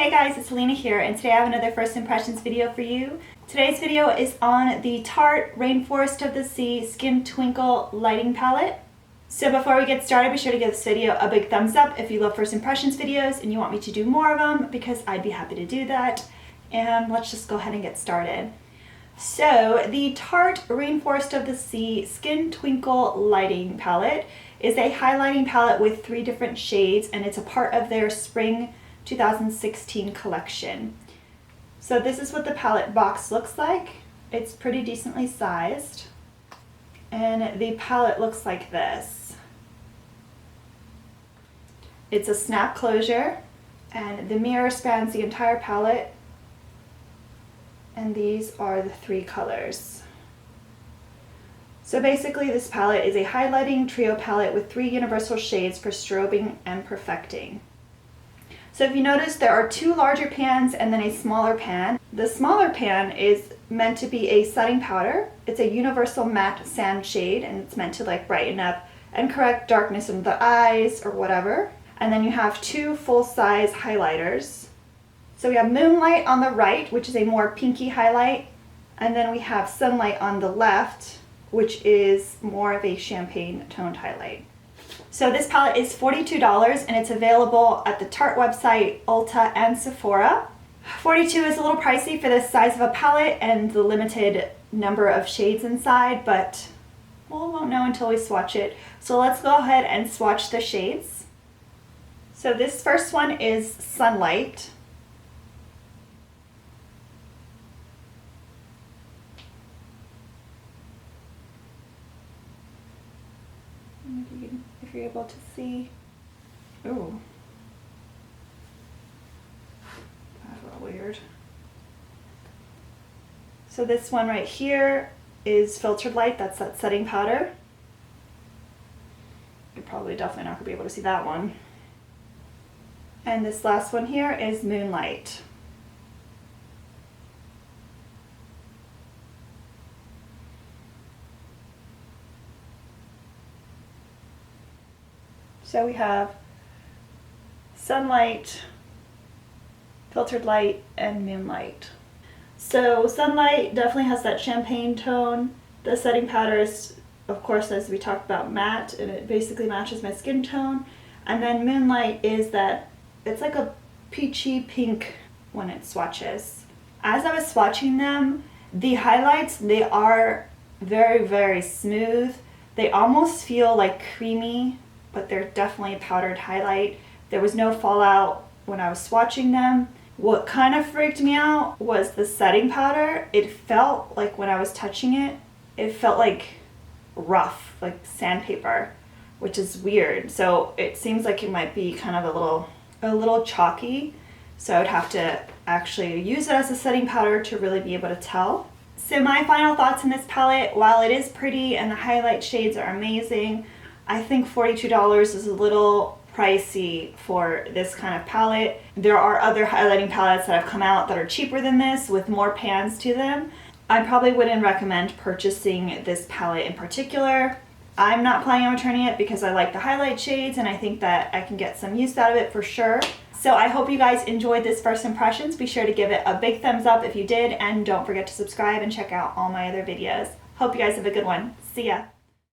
Hey guys, it's Alina here, and today I have another first impressions video for you. Today's video is on the Tarte Rainforest of the Sea Skin Twinkle Lighting Palette. So before we get started, be sure to give this video a big thumbs up if you love first impressions videos and you want me to do more of them, because I'd be happy to do that. And let's just go ahead and get started. So the Tarte Rainforest of the Sea Skin Twinkle Lighting Palette is a highlighting palette with 3 different shades, and it's a part of their spring 2016 collection. So this is what the palette box looks like. It's pretty decently sized, and the palette looks like this. It's a snap closure, and the mirror spans the entire palette, and these are the 3 colors. So basically this palette is a highlighting trio palette with 3 universal shades for strobing and perfecting. So if you notice, there are 2 larger pans and then a smaller pan. The smaller pan is meant to be a setting powder. It's a universal matte sand shade, and it's meant to like brighten up and correct darkness in the eyes or whatever. And then you have 2 full-size highlighters. So we have Moonlight on the right, which is a more pinky highlight, and then we have Sunlight on the left, which is more of a champagne toned highlight. So this palette is $42, and it's available at the Tarte website, Ulta, and Sephora. $42 is a little pricey for this size of a palette and the limited number of shades inside, but we won't know until we swatch it. So let's go ahead and swatch the shades. So this first one is Sunlight. If you're able to see. Ooh. That's a little weird. So this one right here is Filtered Light. That's that setting powder. You're probably definitely not going to be able to see that one. And this last one here is Moonlight. So we have Sunlight, Filtered Light, and Moonlight. So Sunlight definitely has that champagne tone. The setting powder is, of course, as we talked about, matte, and it basically matches my skin tone. And then Moonlight is that, it's like a peachy pink when it swatches. As I was swatching them, the highlights, they are very, very smooth. They almost feel like creamy, but they're definitely a powdered highlight. There was no fallout when I was swatching them. What kind of freaked me out was the setting powder. It felt like when I was touching it, it felt like rough, like sandpaper, which is weird. So it seems like it might be kind of a little chalky. So I would have to actually use it as a setting powder to really be able to tell. So my final thoughts on this palette, while it is pretty and the highlight shades are amazing, I think $42 is a little pricey for this kind of palette. There are other highlighting palettes that have come out that are cheaper than this with more pans to them. I probably wouldn't recommend purchasing this palette in particular. I'm not planning on returning it because I like the highlight shades and I think that I can get some use out of it for sure. So I hope you guys enjoyed this first impressions. Be sure to give it a big thumbs up if you did, and don't forget to subscribe and check out all my other videos. Hope you guys have a good one. See ya!